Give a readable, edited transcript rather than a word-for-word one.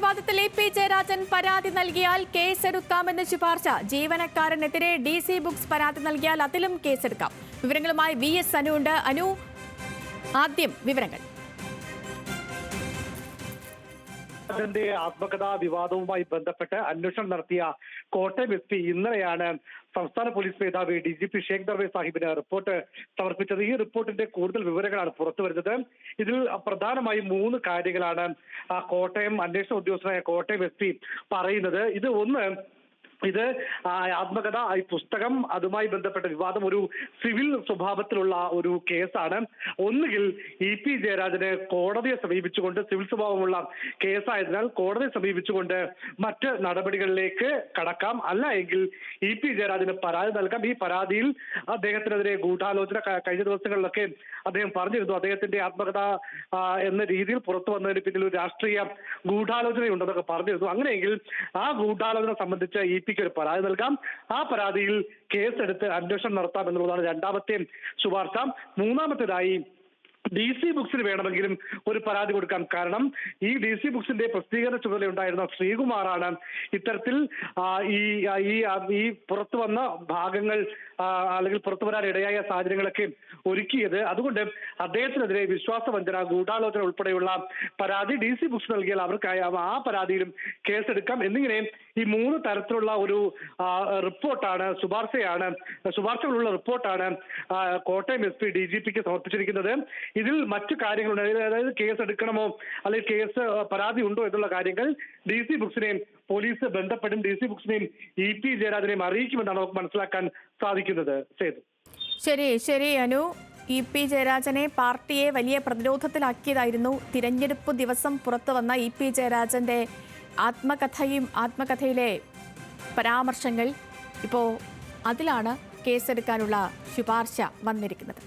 വിവാദത്തിൽ പി ജയരാജൻ പരാതി നൽകിയാൽ കേസെടുക്കാമെന്ന് ശുപാർശ. ജീവനക്കാരനെതിരെ DC ബുക്സ് പരാതി നൽകിയാൽ അതിലും കേസെടുക്കാം. വിവരങ്ങളുമായി VS അനു ഉണ്ട്. അനു, ആദ്യം വിവരങ്ങൾ. അതിന്റെ ആത്മകഥാ വിവാദവുമായി ബന്ധപ്പെട്ട് അന്വേഷണം നടത്തിയ കോട്ടയം SP ഇന്നലെയാണ് സംസ്ഥാന പോലീസ് മേധാവി DGP ഷേഖ് ദർവേസ് സാഹിബിന് റിപ്പോർട്ട് സമർപ്പിച്ചത്. ഈ റിപ്പോർട്ടിന്റെ കൂടുതൽ വിവരങ്ങളാണ് പുറത്തു വരുന്നത്. ഇതിൽ പ്രധാനമായും 3 കാര്യങ്ങളാണ് കോട്ടയം അന്വേഷണ ഉദ്യോഗസ്ഥനായ കോട്ടയം SP പറയുന്നത്. ഇത് ആത്മകഥ, ഈ പുസ്തകം, അതുമായി ബന്ധപ്പെട്ട വിവാദം ഒരു സിവിൽ സ്വഭാവത്തിലുള്ള ഒരു കേസാണ്. ഒന്നുകിൽ പി ജയരാജനെ കോടതിയെ സമീപിച്ചുകൊണ്ട്, സിവിൽ സ്വഭാവമുള്ള കേസായതിനാൽ കോടതിയെ സമീപിച്ചുകൊണ്ട് മറ്റ് നടപടികളിലേക്ക് കടക്കാം, അല്ല എങ്കിൽ പി ജയരാജന് പരാതി നൽകാം. ഈ പരാതിയിൽ അദ്ദേഹത്തിനെതിരെ ഗൂഢാലോചന കഴിഞ്ഞ ദിവസങ്ങളിലൊക്കെ അദ്ദേഹം പറഞ്ഞിരുന്നു. അദ്ദേഹത്തിന്റെ ആത്മകഥ എന്ന രീതിയിൽ പുറത്തു വന്നതിന് പിന്നിൽ ഒരു രാഷ്ട്രീയ ഗൂഢാലോചനയുണ്ടെന്നൊക്കെ പറഞ്ഞിരുന്നു. അങ്ങനെയെങ്കിൽ ആ ഗൂഢാലോചന സംബന്ധിച്ച് പിക്ക് ഒരു പരാതി നൽകാം. ആ പരാതിയിൽ കേസെടുത്ത് അന്വേഷണം നടത്താം എന്നുള്ളതാണ് രണ്ടാമത്തെ ശുപാർശ. മൂന്നാമത്തേതായി DC ബുക്സിന് വേണമെങ്കിലും ഒരു പരാതി കൊടുക്കാം. കാരണം ഈ DC ബുക്സിന്റെ പ്രസിദ്ധീകരണ ചുമതലയുണ്ടായിരുന്ന ശ്രീകുമാറാണ് ഇത്തരത്തിൽ ഈ പുറത്തു വന്ന ഭാഗങ്ങൾ അല്ലെങ്കിൽ പുറത്തു വരാൻ ഇടയായ സാഹചര്യങ്ങളൊക്കെ ഒരുക്കിയത്. അതുകൊണ്ട് അദ്ദേഹത്തിനെതിരെ വിശ്വാസവഞ്ചന, ഗൂഢാലോചന ഉൾപ്പെടെയുള്ള പരാതി DC ബുക്സ് നൽകിയാൽ അവർക്കായി ആ പരാതിയിലും കേസെടുക്കാം. എന്നിങ്ങനെ ഈ 3 തരത്തിലുള്ള ഒരു റിപ്പോർട്ടാണ്, ശുപാർശകളുള്ള റിപ്പോർട്ടാണ് കോട്ടയം SP DGPക്ക് സമർപ്പിച്ചിരിക്കുന്നത്. ഇതിൽ മറ്റു കാര്യങ്ങളുണ്ട്. അതായത് കേസ് എടുക്കണമോ അല്ലെങ്കിൽ കേസ് പരാതി ഉണ്ടോ എന്നുള്ള കാര്യങ്ങൾ DC ബുക്സിനെയും പോലീസ് ബന്ധപ്പെടും. DC ബുക്സിനെയും പി ജയരാജനെയും അറിയിക്കുമെന്നാണ് നമുക്ക് മനസ്സിലാക്കാൻ സാധിക്കുന്നത്. ശരി അനു, പി ജയരാജനെ പാർട്ടിയെ വലിയ പ്രതിരോധത്തിലാക്കിയതായിരുന്നു തിരഞ്ഞെടുപ്പ് ദിവസം പുറത്തു വന്ന പി ജയരാജന്റെ ആത്മകഥയിലെ പരാമർശങ്ങൾ. ഇപ്പോൾ അതിലാണ് കേസെടുക്കാനുള്ള ശുപാർശ വന്നിരിക്കുന്നത്.